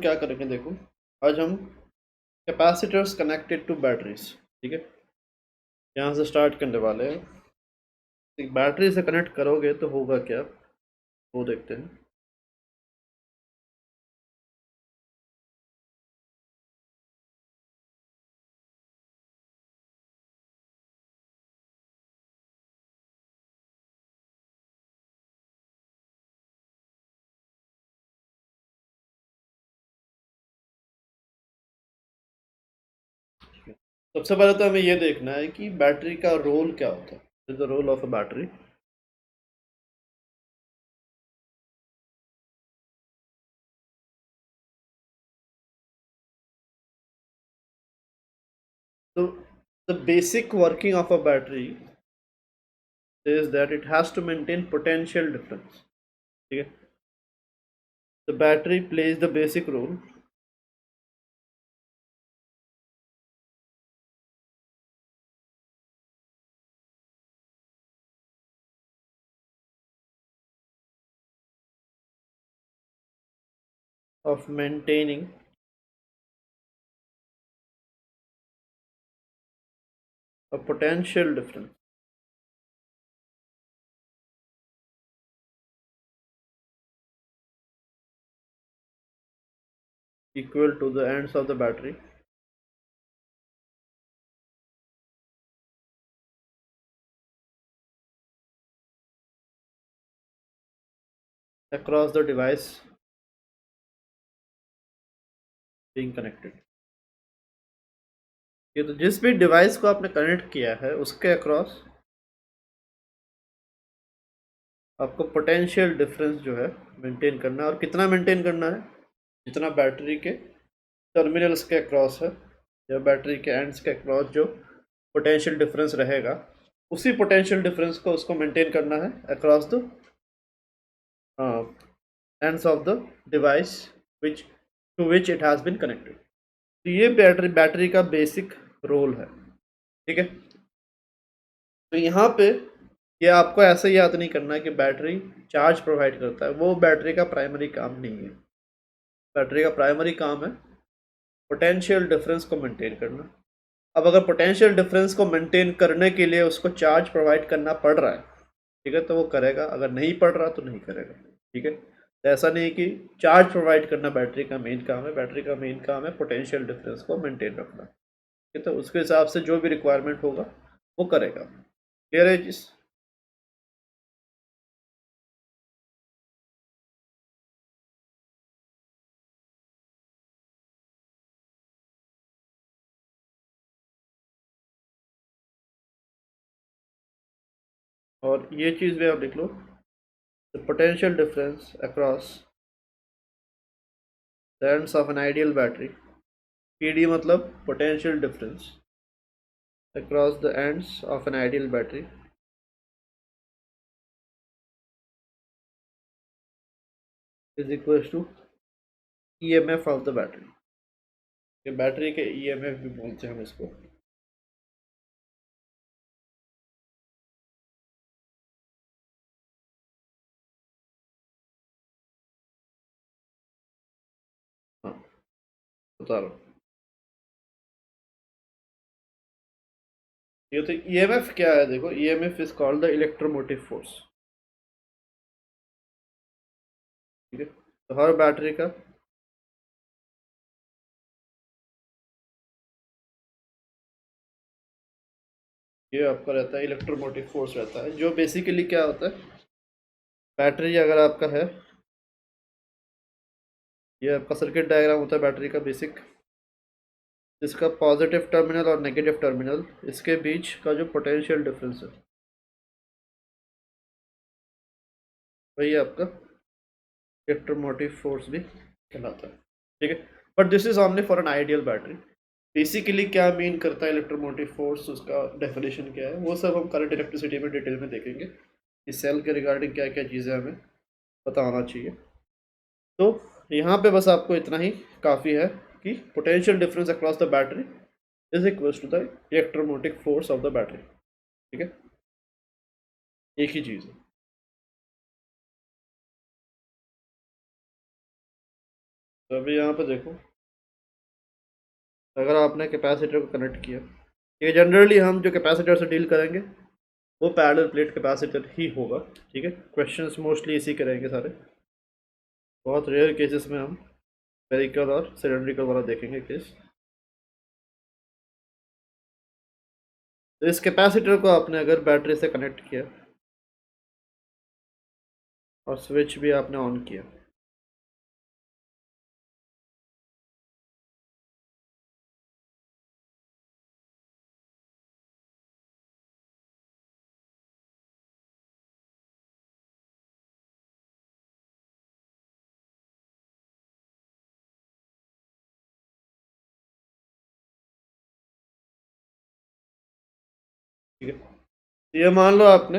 क्या करेंगे देखो, आज हम कैपेसिटर्स कनेक्टेड टू बैटरीज, ठीक है, यहाँ से स्टार्ट करने वाले हैं। एक बैटरी से कनेक्ट करोगे तो होगा क्या, वो देखते हैं। सबसे पहले तो हमें ये देखना है कि बैटरी का रोल क्या होता है, the role of a battery. तो the basic working of a battery is that it has to maintain potential difference, ठीक है। The battery plays the basic role of maintaining a potential difference equal to the ends of the battery across the device being connected। ये तो जिस भी device को आपने connect किया है उसके अक्रॉस आपको पोटेंशियल डिफरेंस जो है मेंटेन करना है। और कितना मेंटेन करना है, जितना बैटरी के टर्मिनल्स के अक्रॉस है या बैटरी के एंड्स के अक्रॉस जो पोटेंशियल डिफरेंस रहेगा, उसी पोटेंशियल डिफरेंस को उसको मेंटेन करना है across the ends of the device which to which it has been connected. तो ये बैटरी का बेसिक रोल है, ठीक है। तो यहाँ पे ये आपको ऐसे याद नहीं करना है कि बैटरी चार्ज प्रोवाइड करता है, वो बैटरी का प्राइमरी काम नहीं है। बैटरी का प्राइमरी काम है पोटेंशियल डिफरेंस को मेंटेन करना। अब अगर पोटेंशियल डिफरेंस को मेंटेन करने के लिए उसको चार्ज प्रोवाइड करना पड़ रहा है, ठीक है, तो वो करेगा। अगर नहीं पड़ रहा तो नहीं करेगा, ठीक है। तो ऐसा नहीं है कि चार्ज प्रोवाइड करना बैटरी का मेन काम है, बैटरी का मेन काम है पोटेंशियल डिफरेंस को मेंटेन रखना, ठीक है। तो उसके हिसाब से जो भी रिक्वायरमेंट होगा वो करेगा। क्लियर है जिस। और ये चीज़ भी आप लिख लो, the potential difference across the ends of an ideal battery. PD मतलब potential difference across the ends of an ideal battery is equals to EMF of the battery। ये बैटरी के EMF भी बोलते हैं हम इसको। हाँ, बता रहा हूँ। ये तो EMF क्या है देखो, EMF is called the electromotive force, ठीक है। तो हर बैटरी का ये आपका रहता है इलेक्ट्रोमोटिव फोर्स रहता है, जो बेसिकली क्या होता है, बैटरी अगर आपका है, ये आपका सर्किट डायग्राम होता है बैटरी का बेसिक, जिसका पॉजिटिव टर्मिनल और नेगेटिव टर्मिनल इसके बीच का जो पोटेंशियल डिफरेंस है वही आपका इलेक्ट्रोमोटिव फोर्स भी कहलाता है, ठीक है। But this is only for an ideal battery. Basically क्या मीन करता है इलेक्ट्रोमोटिव फोर्स, उसका डेफिनेशन क्या है, वो सब हम करंट इलेक्ट्रिसिटी में डिटेल में देखेंगे कि सेल के रिगार्डिंग क्या क्या चीज़ें हमें पता होना चाहिए। तो यहाँ पे बस आपको इतना ही काफ़ी है कि potential difference across the battery is equal to the electromotive force of the battery, ठीक है। एक ही चीज़ है। तो अभी यहाँ पे देखो, अगर आपने कैपेसिटर को कनेक्ट किया, ये जनरली हम जो कैपेसिटर से डील करेंगे वो पैरेलल प्लेट कैपेसिटर ही होगा, ठीक है। क्वेश्चंस मोस्टली इसी के रहेंगे सारे। बहुत रेयर केसेस में हम स्फेरिकल और सिलेंड्रिकल वाला देखेंगे केस। तो इस कैपेसिटर को आपने अगर बैटरी से कनेक्ट किया और स्विच भी आपने ऑन किया, ठीक है। ये मान लो आपने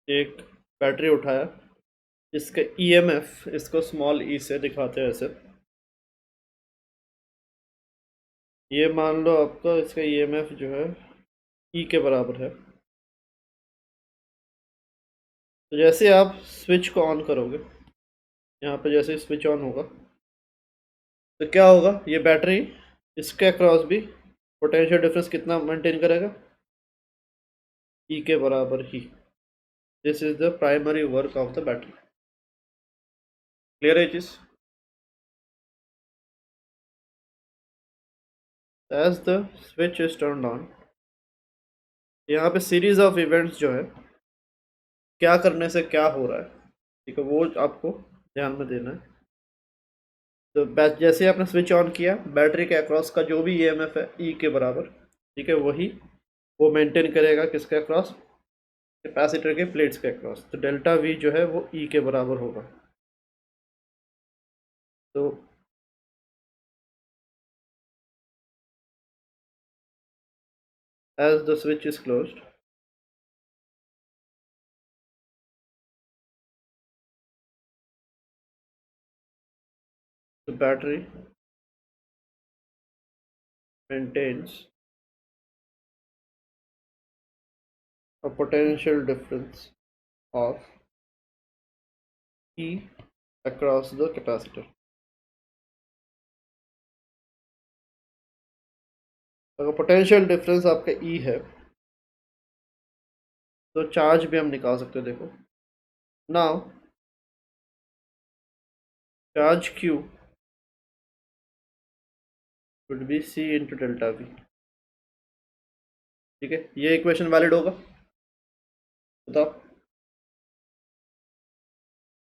एक बैटरी उठाया, इसका ईएमएफ इसको स्मॉल ई से दिखाते हैं ऐसे। ये मान लो आपका इसका ईएमएफ जो है ई के बराबर है। तो जैसे आप स्विच को ऑन करोगे, यहाँ पे जैसे स्विच ऑन होगा तो क्या होगा, ये बैटरी इसके अक्रॉस भी पोटेंशियल डिफरेंस कितना मेंटेन करेगा, ई के बराबर ही। This is the primary work of the battery. Clear है चीज? As the switch is turn on, यहाँ पे सीरीज ऑफ इवेंट्स जो है क्या करने से क्या हो रहा है, ठीक है, वो आपको ध्यान में देना है। तो जैसे आपने स्विच ऑन किया, बैटरी के अक्रॉस का जो भी ईएमएफ है ई के बराबर, ठीक है, वही वो मेंटेन करेगा किसके अक्रॉस, कैपेसिटर के प्लेट्स के अक्रॉस। तो डेल्टा वी जो है वो ई के बराबर होगा। तो as the switch is closed, the battery maintains a potential difference of E across the capacitor। अगर पोटेंशियल डिफरेंस आपका E है तो चार्ज भी हम निकाल सकते हैं। देखो now charge Q would be C into delta V, ठीक है। ये इक्वेशन वैलिड होगा? बताओ।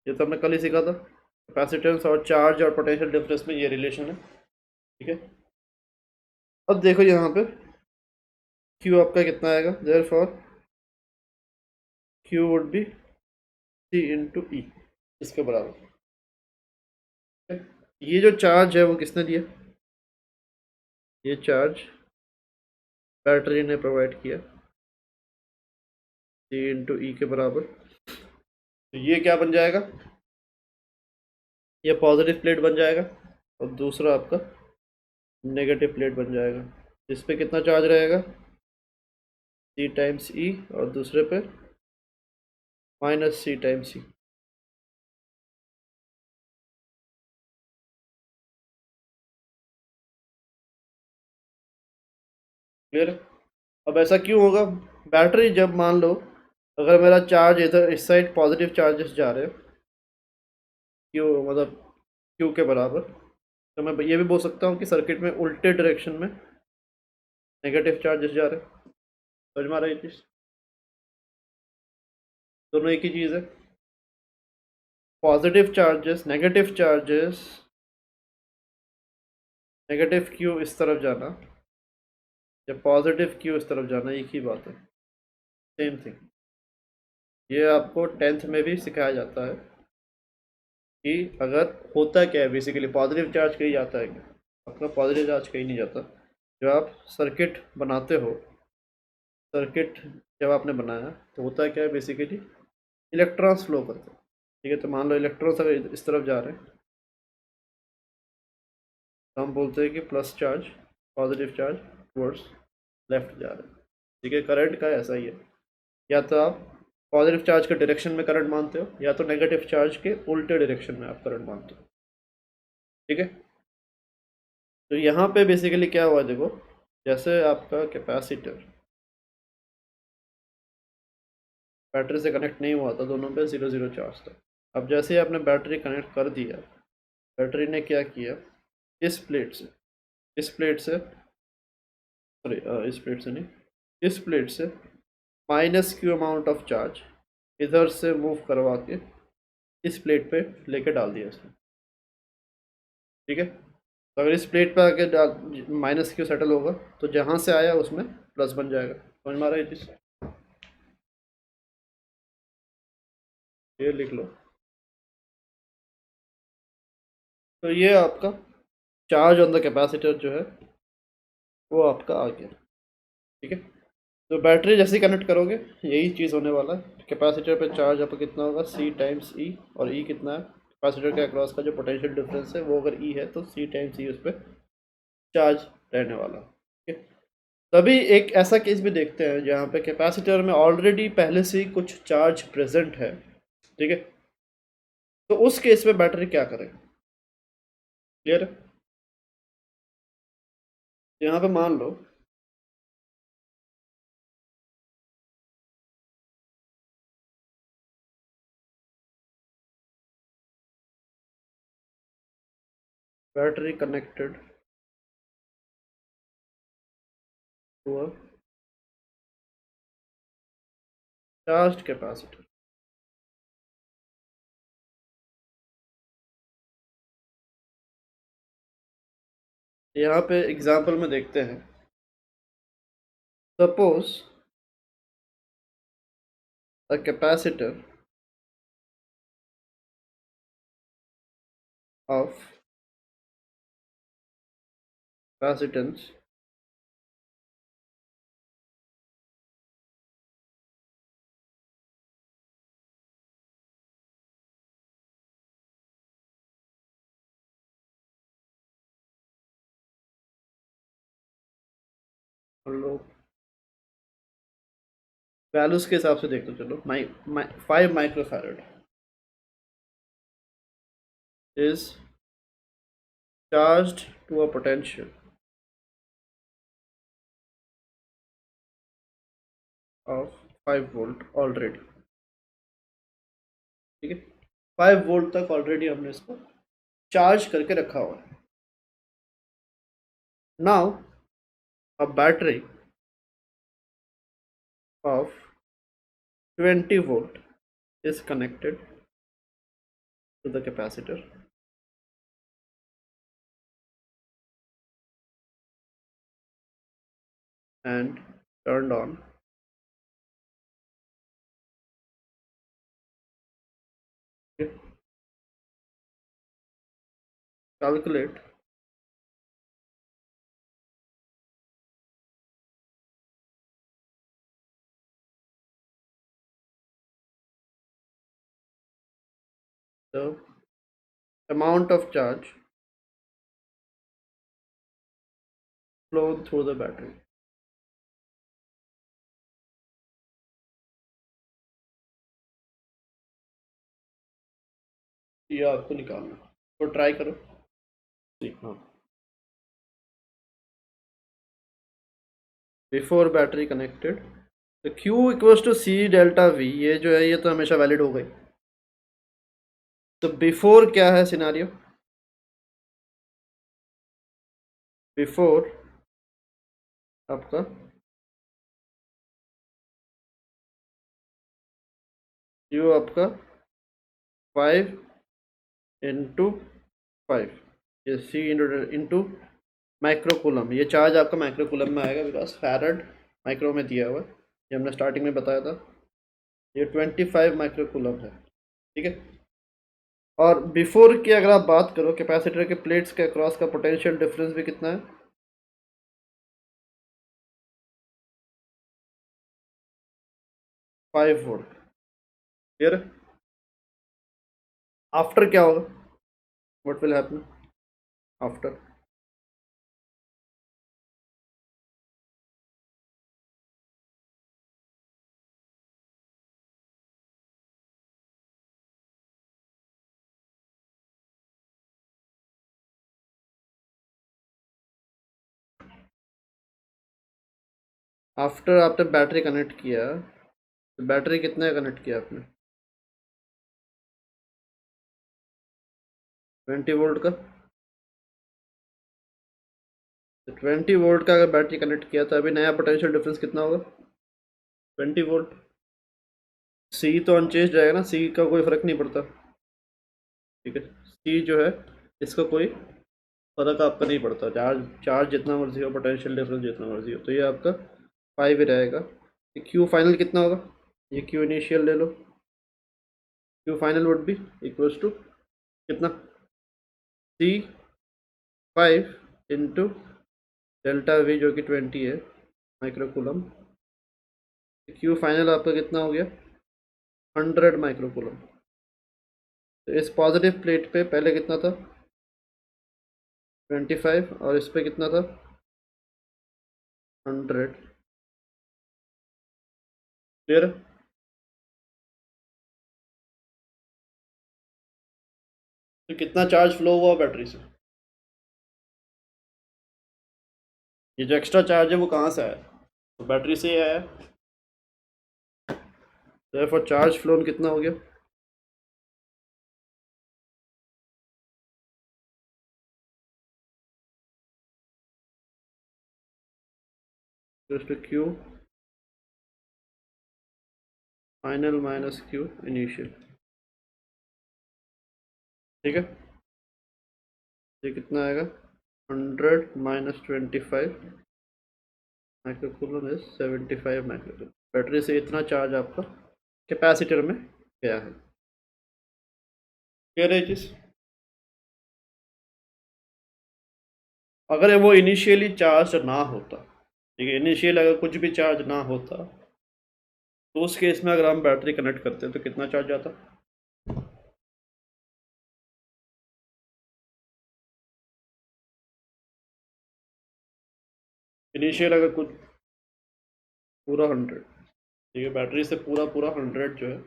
ये तो हमने कल ही सीखा था, कैपेसिटेंस और चार्ज और पोटेंशियल डिफरेंस में ये रिलेशन है, ठीक है। अब देखो यहाँ पे Q आपका कितना आएगा, therefore Q would be C into E, इसके बराबर। ये जो चार्ज है वो किसने दिया, ये चार्ज बैटरी ने प्रोवाइड किया, C इंटू ई के बराबर। तो ये क्या बन जाएगा, ये पॉजिटिव प्लेट बन जाएगा और दूसरा आपका नेगेटिव प्लेट बन जाएगा। इस पे कितना चार्ज रहेगा, C टाइम्स ई, और दूसरे पे माइनस C टाइम्स ई। क्लियर? अब ऐसा क्यों होगा, बैटरी जब मान लो अगर मेरा चार्ज इधर इस साइड पॉजिटिव चार्जेस जा रहे हैं, क्यू मतलब क्यू के बराबर, तो मैं ये भी बोल सकता हूँ कि सर्किट में उल्टे डायरेक्शन में नेगेटिव चार्जेस जा रहे हैं। समझ में आ रहा है ये चीज़? दोनों एक ही चीज़ है। पॉजिटिव चार्जेस नेगेटिव क्यू इस तरफ जाना या पॉजिटिव क्यू इस तरफ जाना, एक ही बात है, सेम थिंग। ये आपको 10th में भी सिखाया जाता है कि अगर होता क्या है, बेसिकली पॉजिटिव चार्ज कहीं जाता है क्या, अपना पॉजिटिव चार्ज कहीं नहीं जाता। जब आप सर्किट बनाते हो, सर्किट जब आपने बनाया तो होता क्या है, बेसिकली इलेक्ट्रॉन्स फ्लो करते हैं, ठीक है। तो मान लो इलेक्ट्रॉन्स अगर इस तरफ जा रहे हैं तो हम बोलते हैं कि plus charge, positive charge towards left जा रहे हैं, ठीक है। करंट का ऐसा ही है, या तो आप पॉजिटिव चार्ज के डायरेक्शन में करंट मानते हो या तो नेगेटिव चार्ज के उल्टे डायरेक्शन में आप करंट मानते हो। ठीक है। तो यहाँ पे बेसिकली क्या हुआ देखो, जैसे आपका कैपेसिटर बैटरी से कनेक्ट नहीं हुआ था, दोनों पे 0 0 चार्ज था। अब जैसे ही आपने बैटरी कनेक्ट कर दिया, बैटरी ने क्या किया, इस प्लेट से इस प्लेट से सॉरी इस प्लेट से नहीं, इस प्लेट से minus Q amount of charge इधर से मूव करवा के इस प्लेट पे लेके डाल दिया इसने। ठीक है। तो अगर इस प्लेट पे आके माइनस क्यू सेटल होगा तो जहाँ से आया उसमें प्लस बन जाएगा। समझ में आ रहा है ये चीज़? ये लिख लो। तो ये आपका चार्ज ऑन द कैपेसिटर जो है वो आपका आ गया। ठीक है। तो बैटरी जैसे ही कनेक्ट करोगे यही चीज़ होने वाला है। कैपेसिटर पे चार्ज आपका कितना होगा, सी टाइम्स ई, और ई कितना है, कैपेसिटर के अक्रॉस का जो पोटेंशियल डिफरेंस है वो अगर ई है तो सी टाइम्स ई उस पर चार्ज रहने वाला है। ठीक है। तभी एक ऐसा केस भी देखते हैं जहाँ पे कैपेसिटर में ऑलरेडी पहले से ही कुछ चार्ज प्रेजेंट है। ठीक है। तो उस केस में बैटरी क्या करेगा, क्लियर है? यहाँ पे मान लो battery connected to a charge capacitor. यहाँ पे एग्जांपल में देखते हैं। Suppose a capacitor of capacitance लो वैल्यूज के हिसाब से देख लो, चलो 5 microfarad is charged to a potential of 5 volt already. ठीक है। 5 वोल्ट तक ऑलरेडी हमने इसको चार्ज करके रखा हुआ है। Now a battery of 20 volt is connected to the capacitor and turned on। Okay. Calculate the amount of charge flown through the battery। ये आपको निकालना, तो ट्राई करो। हाँ, बिफोर बैटरी कनेक्टेड तो Q equals to C delta V, ये जो है ये तो हमेशा वैलिड हो गई। तो बिफोर क्या है सिनारियो, बिफोर आपका Q आपका 5 × 5, ये सी इंटू माइक्रोकूलम, ये चार्ज आपका माइक्रोकूलम में आएगा बिकॉज फैरड माइक्रो में दिया हुआ है, ये हमने स्टार्टिंग में बताया था। ये 25 माइक्रोकूलम है। ठीक है। और बिफोर की अगर आप बात करो, कैपेसिटर के प्लेट्स के अक्रॉस का पोटेंशियल डिफरेंस भी कितना है, 5 वोल्ट। क्लियर? आफ्टर क्या होगा, what will happen after? After आपने बैटरी कनेक्ट किया, तो बैटरी कितने कनेक्ट किया आपने? 20 वोल्ट का। तो 20 वोल्ट का अगर बैटरी कनेक्ट किया तो अभी नया पोटेंशियल डिफरेंस कितना होगा? 20 वोल्ट। सी तो अनचेंज रहेगा ना, सी का कोई फर्क नहीं पड़ता। ठीक है, सी जो है इसका कोई फर्क आपका नहीं पड़ता, चार्ज चार्ज जितना मर्जी हो, पोटेंशियल डिफरेंस जितना मर्जी हो, तो ये आपका 5 ही रहेगा। ये क्यू फाइनल कितना होगा? ये क्यू इनिशियल ले लो, Q final would be equals to कितना? सी 5 इंटू डेल्टा वी जो कि 20 है माइक्रोकूलम। क्यू फाइनल आपका कितना हो गया? 100 माइक्रोकूलम। तो इस पॉजिटिव प्लेट पे पहले कितना था? 25, और इस पे कितना था? 100। क्लियर? तो कितना चार्ज फ्लो हुआ बैटरी से? ये जो एक्स्ट्रा चार्ज है वो कहाँ से आया? तो बैटरी से ही आया। तो चार्ज फ्लो कितना हो गया? Q final minus Q initial. ठीक है, ये कितना आएगा? 100 - 25 माइक्रोकूलम इज 75 माइक्रोकूलम। बैटरी से इतना चार्ज आपका कैपेसिटर में गया है। क्लियर है चीज? अगर वो इनिशियली चार्ज ना होता, ठीक है, इनिशियल अगर कुछ भी चार्ज ना होता, तो उस केस में अगर हम बैटरी कनेक्ट करते तो कितना चार्ज आता? इनिशियल अगर कुछ पूरा 100, ठीक है, बैटरी से पूरा पूरा 100 जो है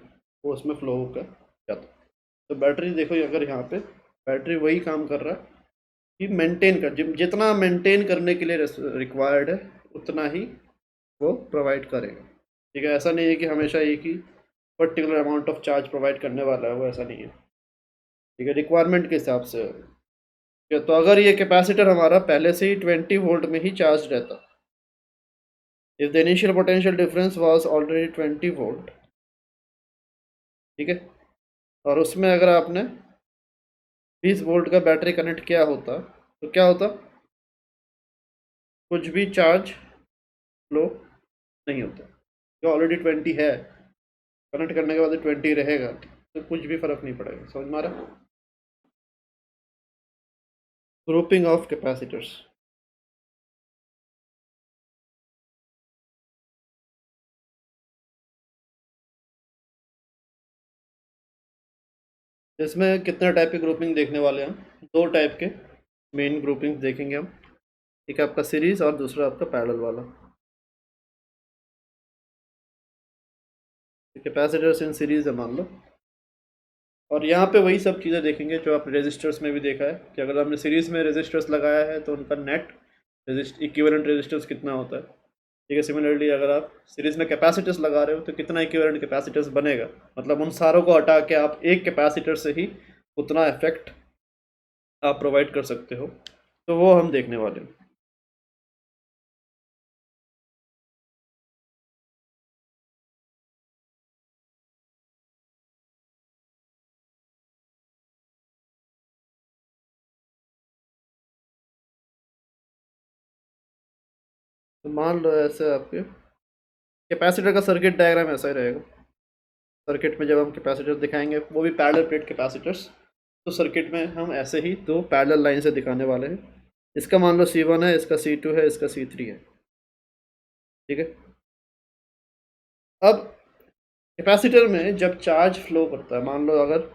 वो उसमें फ्लो होकर जाता। तो बैटरी देखो अगर यहाँ पे बैटरी वही काम कर रहा है कि मेंटेन कर, जितना मेंटेन करने के लिए रिक्वायर्ड है उतना ही वो प्रोवाइड करेगा। ठीक है, ऐसा नहीं है कि हमेशा एक ही particular amount of charge provide करने वाला है, वो ऐसा नहीं है। ठीक है, रिक्वायरमेंट के हिसाब से है। तो अगर ये कैपेसिटर हमारा पहले से ही 20 वोल्ट में ही चार्ज रहता, if the initial potential difference was already 20 volt, ठीक है, और उसमें अगर आपने 20 वोल्ट का बैटरी कनेक्ट किया होता तो क्या होता? कुछ भी चार्ज फ्लो नहीं होता, जो ऑलरेडी 20 है, कनेक्ट करने के बाद 20 रहेगा, तो कुछ भी फर्क नहीं पड़ेगा। समझ में आ रहा? Grouping of capacitors. इसमें कितने टाइप की ग्रुपिंग देखने वाले हैं हम? 2 टाइप के मेन ग्रुपिंग देखेंगे हम। एक आपका सीरीज और दूसरा आपका पैरेलल वाला। कैपेसिटर्स इन सीरीज है मान लो, और यहाँ पे वही सब चीज़ें देखेंगे जो आपने रेजिस्टर्स में भी देखा है कि अगर आपने सीरीज में रेजिस्टर्स लगाया है तो उनका नेट इक्विवेलेंट रेजिस्टेंस कितना होता है। ठीक है, सिमिलरली अगर आप सीरीज में कैपेसिटर्स लगा रहे हो तो कितना इक्विवेलेंट कैपेसिटर्स बनेगा, मतलब उन सारों को हटा के आप एक कैपेसिटर से ही उतना इफेक्ट आप प्रोवाइड कर सकते हो। तो वो हम देखने वाले हैं। तो मान लो ऐसे आपके कैपेसिटर का सर्किट डायग्राम ऐसा ही रहेगा। सर्किट में जब हम कैपेसिटर दिखाएंगे वो भी पैरेलल प्लेट कैपेसिटर्स, तो सर्किट में हम ऐसे ही 2 पैरेलल लाइन से दिखाने वाले हैं। इसका मान लो C1 है, इसका C2 है, इसका C3 है। ठीक है, अब कैपेसिटर में जब चार्ज फ्लो करता है, मान लो अगर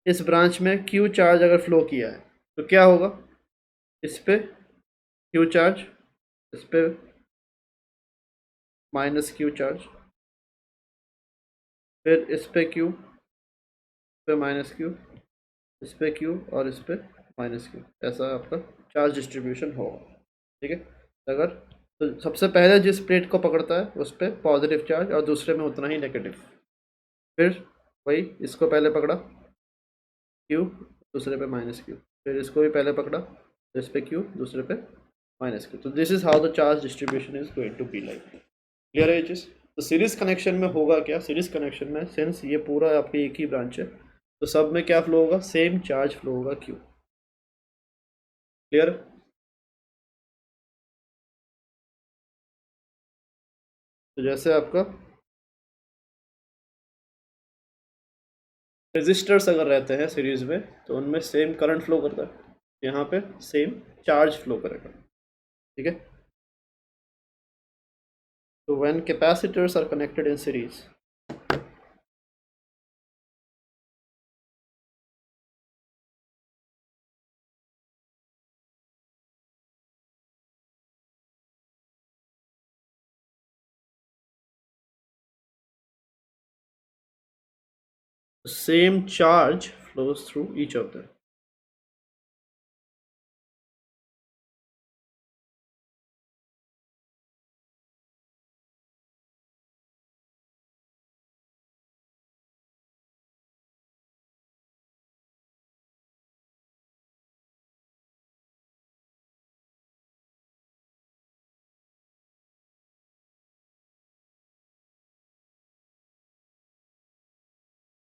इस ब्रांच में Q चार्ज अगर फ्लो किया है तो क्या होगा? इस पे Q चार्ज, इस पे माइनस Q चार्ज, फिर इस पे Q, इस पे माइनस Q, इस पे Q और इस पे माइनस Q। ऐसा आपका चार्ज डिस्ट्रीब्यूशन होगा। ठीक है, अगर तो सबसे पहले जिस प्लेट को पकड़ता है उस पर पॉजिटिव चार्ज और दूसरे में उतना ही नेगेटिव। फिर वही इसको पहले पकड़ा क्यू, दूसरे पे माइनस क्यू, फिर इसको भी पहले पकड़ा तो इस पे क्यू, दूसरे पे माइनस क्यू। तो this is how the charge distribution is going to be like. Clear है ये चीज़? तो सीरीज कनेक्शन में होगा क्या, सीरीज कनेक्शन में सिंस ये पूरा आपकी एक ही ब्रांच है तो सब में क्या फ्लो होगा, सेम चार्ज फ्लो होगा क्यू। क्लियर? तो जैसे आपका रेजिस्टर्स अगर रहते हैं सीरीज में तो उनमें सेम करंट फ्लो करता है, यहाँ पे सेम चार्ज फ्लो करेगा। ठीक है? तो when capacitors are connected in series, same charge flows through each of them.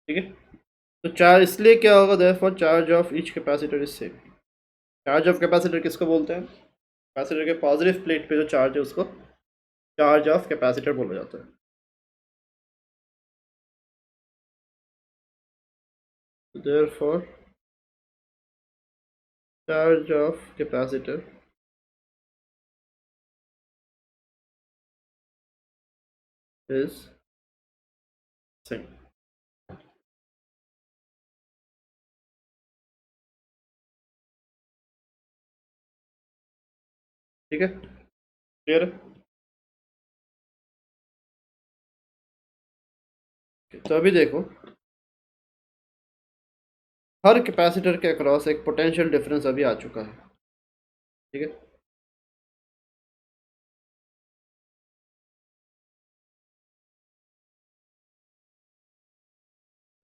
ठीक है? तो चार्ज इसलिए क्या होगा, therefore charge of each capacitor is same. Charge of capacitor किसको बोलते हैं? कैपेसिटर के पॉजिटिव प्लेट पे जो चार्ज है उसको चार्ज ऑफ कैपेसिटर बोला जाता है। Therefore charge of capacitor is same. ठीक है? क्लियर है? तो अभी देखो, हर कैपेसिटर के अक्रॉस एक पोटेंशियल डिफरेंस अभी आ चुका है। ठीक है?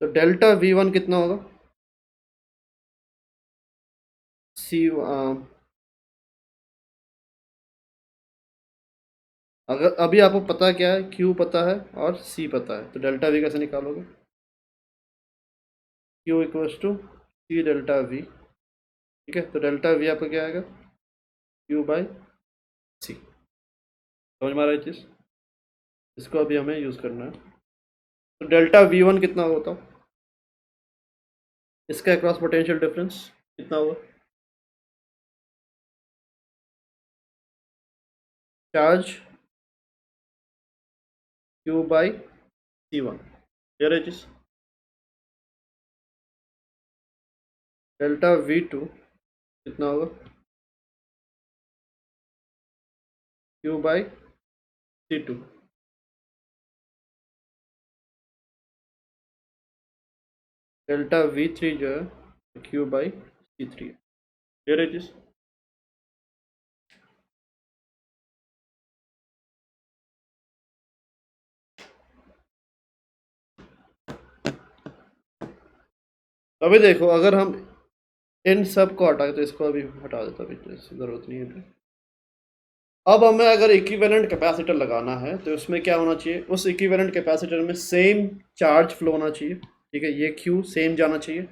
तो डेल्टा V1 कितना होगा? सी अगर अभी आपको पता क्या है, Q पता है और C पता है, तो डेल्टा V कैसे निकालोगे? Q equals to C delta V। ठीक है? तो डेल्टा V आपका क्या आएगा? Q by C। समझ में आ रहा है चीज़? इसको अभी हमें यूज़ करना है। तो डेल्टा V1 कितना होता है? इसका अक्रॉस पोटेंशियल डिफरेंस कितना होगा? Charge Q by C1। Clear है चीज़? डेल्टा V2 कितना होगा? Q by C2। Delta V3 जो है Q बाई C3 है। क्लियर है चीज़? अभी देखो, अगर हम इन सब को हटा तो इसको अभी हटा देता, अभी तो इसकी ज़रूरत नहीं है। अब हमें अगर इक्विवेलेंट कैपेसिटर लगाना है तो उसमें क्या होना चाहिए, उस इक्विवेलेंट कैपेसिटर में सेम चार्ज फ्लो होना चाहिए। ठीक है? ये Q सेम जाना चाहिए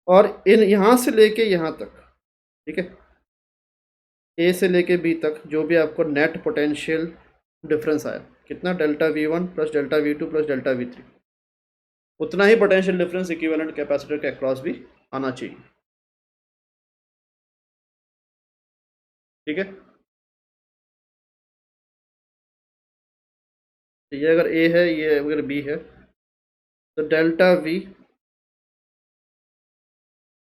और इन यहाँ से लेके यहाँ तक, ठीक है, A से लेके B तक जो भी आपको नेट पोटेंशियल डिफरेंस आया, कितना, delta V1 plus delta V2 plus delta V3, उतना ही पोटेंशियल डिफरेंस इक्विवेलेंट कैपेसिटर के अक्रॉस भी आना चाहिए। ठीक है? तो ये अगर A है, ये अगर B है, तो डेल्टा V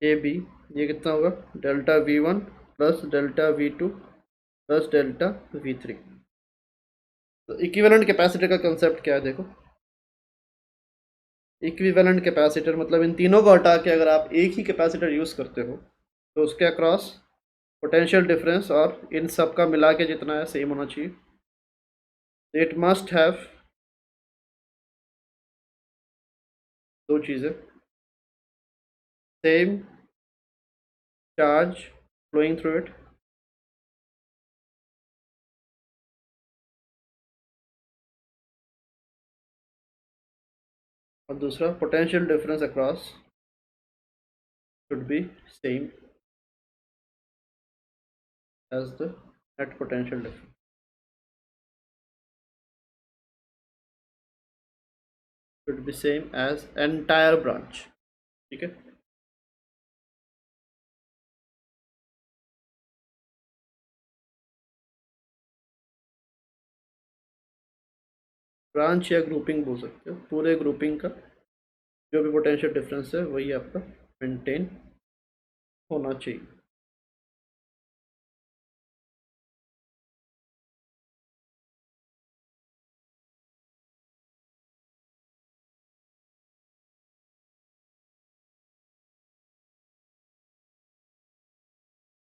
ए बी, ये कितना होगा, delta V1 plus delta V2 plus delta V3। तो इक्विवेलेंट कैपेसिटर का कंसेप्ट क्या है, देखो, इक्विवेलेंट कैपेसिटर मतलब इन तीनों को हटा के अगर आप एक ही कैपेसिटर यूज़ करते हो तो उसके अक्रॉस पोटेंशियल डिफरेंस और इन सब का मिला के जितना है सेम होना चाहिए। इट मस्ट हैव दो चीज़ें, same charge flowing through it, और दूसरा potential difference across should be same as the net potential difference, should be same as entire branch. ठीक है, ब्रांच या ग्रुपिंग बोल सकते हो, पूरे ग्रुपिंग का जो भी पोटेंशियल डिफरेंस है वही आपका मेंटेन होना चाहिए।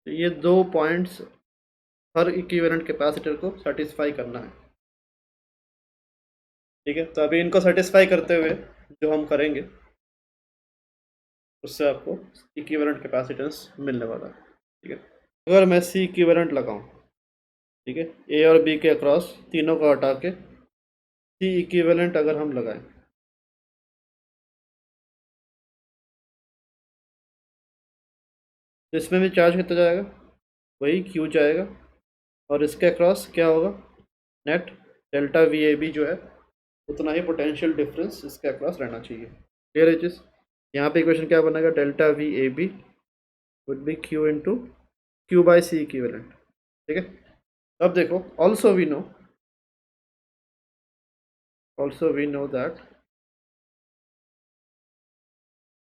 तो ये दो पॉइंट्स हर इक्विवेलेंट कैपेसिटर को सेटिस्फाई करना है। ठीक है, तो अभी इनको सेटिस्फाई करते हुए जो हम करेंगे उससे आपको इक्विवेलेंट कैपेसिटेंस मिलने वाला है। ठीक है, अगर मैं सी इक्विवेलेंट लगाऊं, ठीक है, ए और बी के अक्रॉस तीनों को हटा के सी इक्विवेलेंट अगर हम लगाएं, तो इसमें भी चार्ज कितना जाएगा, वही क्यू जाएगा, और इसके अक्रॉस क्या होगा, net delta V A B जो है उतना ही पोटेंशियल डिफरेंस इसके अक्रॉस रहना चाहिए। क्लियर है चीज़? यहाँ पे इक्वेशन क्या बनेगा, delta V A B would be Q into Q by C equivalent. ठीक है, अब देखो, also we know that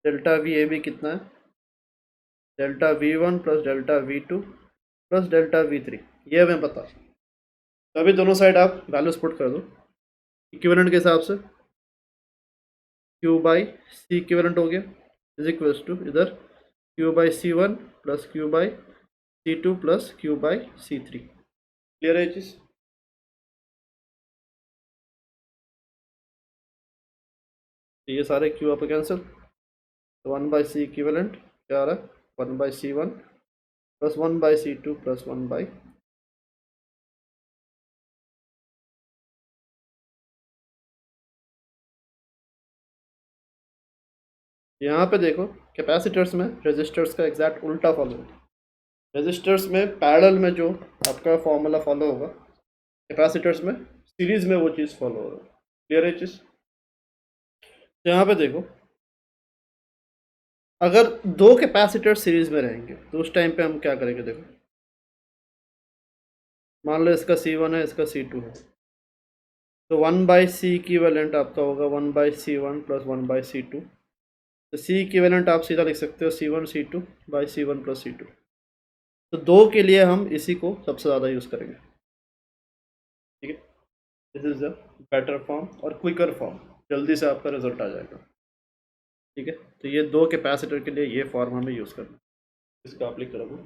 delta V A B कितना है, delta V one plus delta V two plus delta V three, ये हमें पता। तो अभी दोनों साइड आप वैल्यूज पुट कर दो इक्विवेलेंट के हिसाब से, क्यू बाई सी इक्विवेलेंट हो गया इज इक्वल्स टू इधर Q by C one plus Q by C two plus Q by C three. Clear है ये चीज़? तो ये सारे क्यू आप कैंसिल, तो वन बाई सी इक्विवेलेंट क्या आ रहा है, one by C one plus one by C two plus one by, यहाँ पे देखो कैपेसिटर्स में रेजिस्टर्स का एग्जैक्ट उल्टा फॉलो है। रेजिस्टर्स में पैरेलल में जो आपका फॉर्मूला फॉलो होगा, कैपेसिटर्स में सीरीज में वो चीज़ फॉलो होगा। क्लियर है चीज़? तो यहाँ पे देखो, अगर दो कैपेसिटर सीरीज में रहेंगे तो उस टाइम पे हम क्या करेंगे, देखो मान लो इसका C1 है, इसका C2 है, तो वन बाई सी इक्विवेलेंट आपका होगा one by C one plus one by C two. तो सी इक्विवेलेंट आप सीधा लिख सकते हो C1 C2 by C1 plus C2। तो दो के लिए हम इसी को सबसे ज़्यादा यूज़ करेंगे। ठीक है, this is the better form और क्विकर फॉर्म, जल्दी से आपका रिजल्ट आ जाएगा। ठीक है, तो ये दो कैपेसिटर के लिए ये फॉर्म हमें यूज़ करना है। इसका आप लिख कर रखो।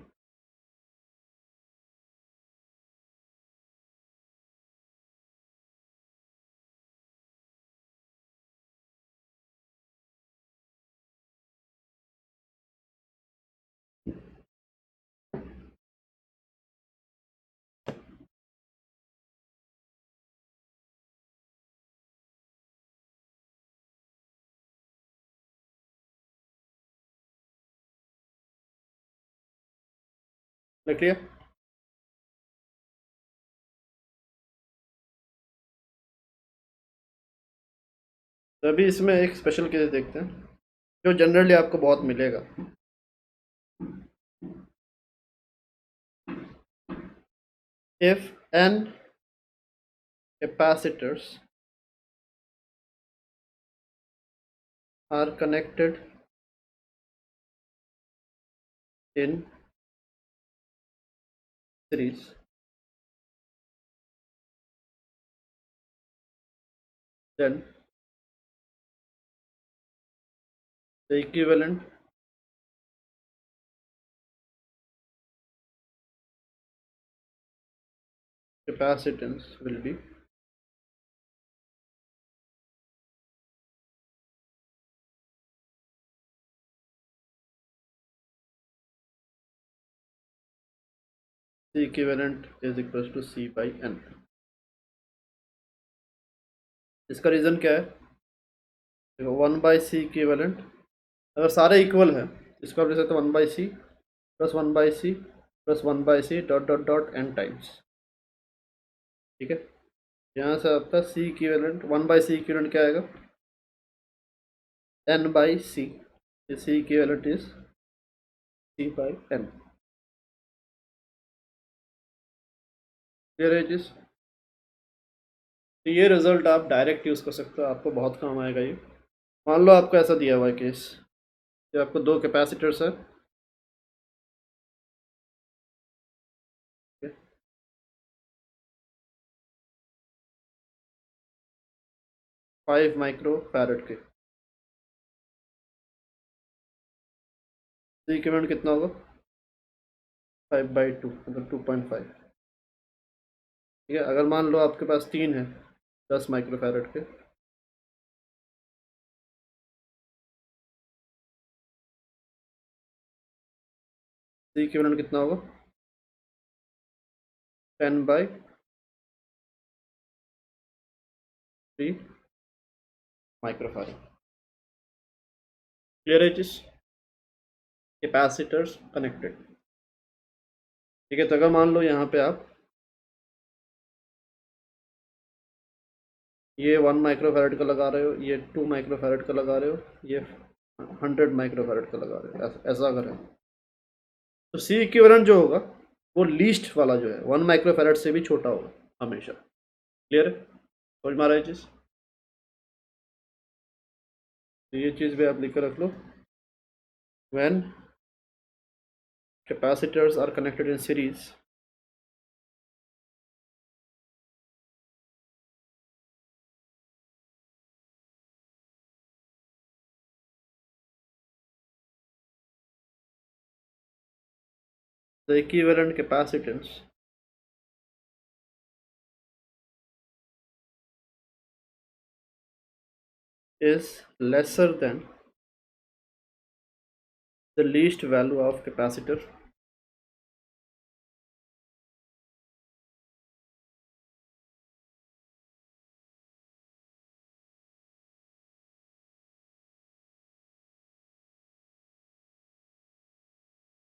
लिख लिया? तो अभी इसमें एक स्पेशल केस देखते हैं जो जनरली आपको बहुत मिलेगा। If n capacitors are connected in series, then the equivalent capacitance will be C equivalent is equals to C by N। इसका रीज़न क्या है? देखो 1/C इक्विवेलेंट, अगर सारे इक्वल है इसको आप लिख सकते हो 1/C plus 1/C plus 1/C dot dot dot N times. ठीक है, यहाँ से आपका C इक्विवेलेंट 1/C इक्विवेलेंट क्या आएगा? N/C। C equivalent is C by N। Clear है चीज़? तो ये रिजल्ट आप डायरेक्ट यूज़ कर सकते हो, आपको बहुत काम आएगा ये। मान लो आपको ऐसा दिया हुआ है केस कि आपको दो कैपेसिटर्स है, 5 माइक्रो फैरड के। तो इक्विवेलेंट कितना होगा? 5/2 मतलब 2.5। ठीक है, अगर मान लो आपके पास तीन है 10 माइक्रो फैरड के, तो इक्विवेलेंट कितना होगा? 10/3 माइक्रो फैरड। क्लियर है चीज? Capacitors connected. ठीक है, तो अगर मान लो यहाँ पे आप ये 1 माइक्रो फैरड का लगा रहे हो, ये 2 माइक्रो फैरड का लगा रहे हो, ये 100 माइक्रो फैरड का लगा रहे हो, ऐसा करें तो सी इक्विवेलेंट जो होगा वो लीस्ट वाला जो है 1 माइक्रो फैरड से भी छोटा होगा हमेशा। क्लियर है? समझ में आ रहा है चीज़? तो ये चीज़ भी आप लिख कर रख लो। When capacitors are connected in series, the equivalent capacitance is lesser than the least value of capacitor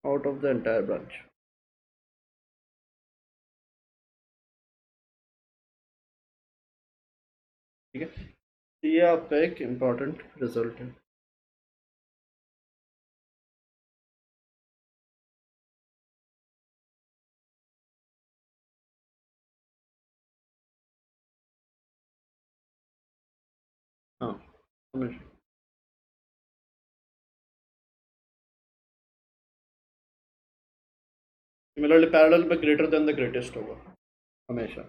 out of the entire branch। ठीक है, तो ये आपका एक इम्पॉर्टेंट रिजल्ट है। हाँ, समझ। सिमिलरली पैरेलल में ग्रेटर देन द ग्रेटेस्ट होगा हमेशा।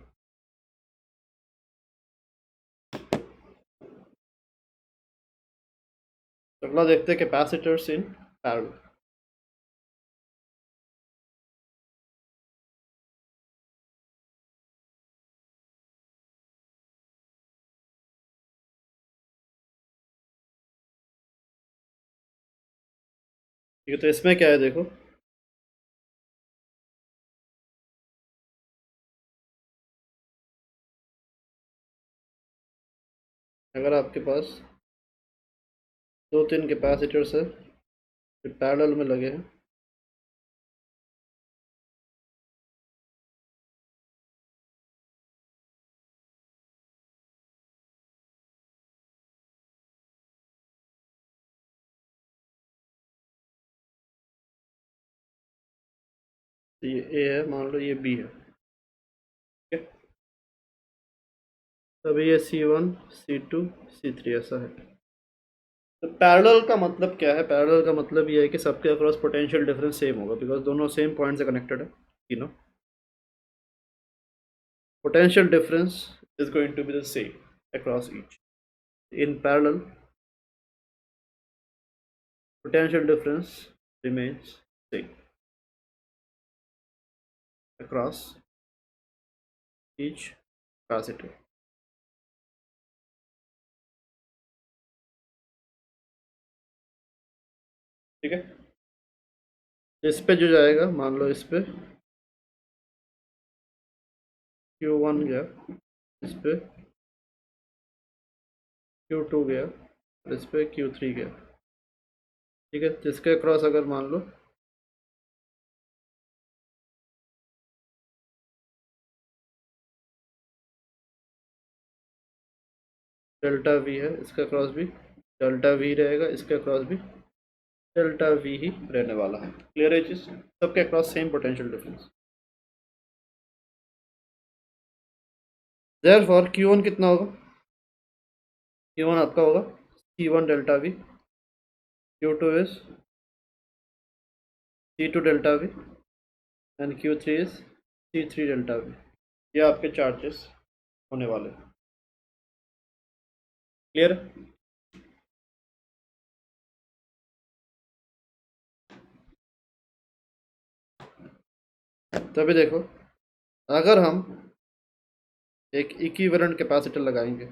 तो अगला देखते हैं कैपेसिटर्स इन पैरेलल। ठीक है, तो इसमें क्या है देखो, अगर आपके पास दो तीन कैपेसिटर्स है जो पैरेलल में लगे हैं, तो ये ए है, मान लो ये बी है। ठीक है, तभी ये C1 C2 C3 ऐसा है। तो पैरेलल का मतलब क्या है? पैरेलल का मतलब ये है कि सबके अक्रॉस पोटेंशियल डिफरेंस सेम होगा, बिकॉज दोनों सेम पॉइंट से कनेक्टेड है। तीनों potential difference is going to be the same across each। in parallel potential difference remains same across each capacitor. ठीक है, इस पे जो जाएगा, मान लो इस पे Q1 गया, इस पे Q2 गया, और इस पे Q3 गया। ठीक है, जिसके अक्रॉस अगर मान लो डेल्टा वी है, इसका क्रॉस भी डेल्टा वी रहेगा, इसका क्रॉस भी डेल्टा वी ही रहने वाला है। क्लियर है चीज? सबके across same potential difference. Therefore Q1 कितना होगा? Q1 आपका होगा C1 delta we, Q2 is C2 delta we, and Q3 is C3 delta V. ये आपके चार्जेस होने वाले। क्लियर? तभी देखो, अगर हम एक इक्विवेलेंट कैपेसिटर लगाएंगे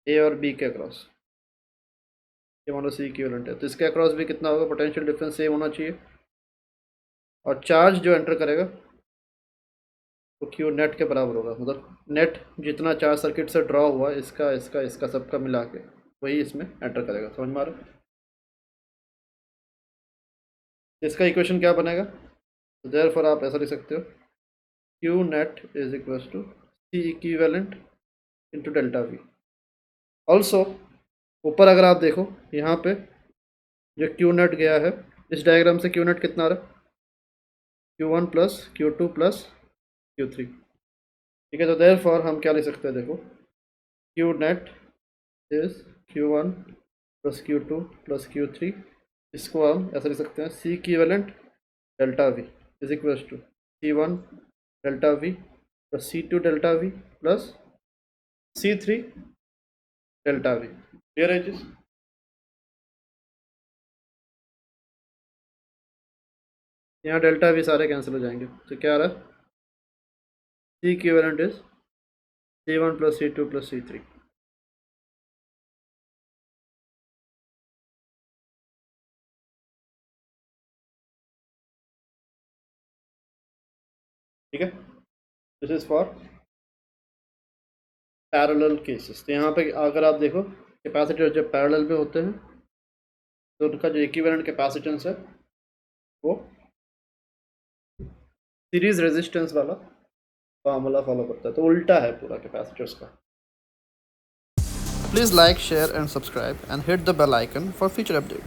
ए और बी के अक्रॉस, ये मान लो सी इक्विवेलेंट है, तो इसके अक्रॉस भी कितना होगा? पोटेंशियल डिफरेंस सेम होना चाहिए, और चार्ज जो एंटर करेगा वो क्यू नेट के बराबर होगा। मतलब नेट जितना चार्ज सर्किट से ड्रॉ हुआ, इसका इसका इसका सबका मिला के वही इसमें एंटर करेगा। समझ में आ रहा है? इसका इक्वेशन क्या बनेगा? तो देयरफॉर आप ऐसा लिख सकते हो, Q net is equals to C equivalent into delta V. Also ऊपर अगर आप देखो, यहाँ पे जो क्यू नेट गया है, इस डायग्राम से क्यू नेट कितना आ रहा है? Q1 plus Q2 plus Q3। ठीक है, तो देयरफॉर हम क्या लिख सकते हैं? देखो, Q net is Q1 plus Q2 plus Q3। इसको हम ऐसा लिख सकते हैं, C equivalent delta V is equals to C1 delta V plus C2 delta V plus C3 delta V. Clear है चीज? यहाँ डेल्टा वी सारे कैंसिल हो जाएंगे, तो क्या आ रहा है? C equivalent is C1 plus C2 plus C3। ठीक है, this is for parallel cases. तो यहाँ पे अगर आप देखो, कैपेसिटर जब पैरेलल में होते हैं तो उनका जो इक्विवेलेंट कैपेसिटेंस है वो सीरीज रेजिस्टेंस वाला फार्मूला फॉलो करता है, तो उल्टा है पूरा कैपेसिटर्स का। Please like, share and subscribe and hit the bell icon for future update.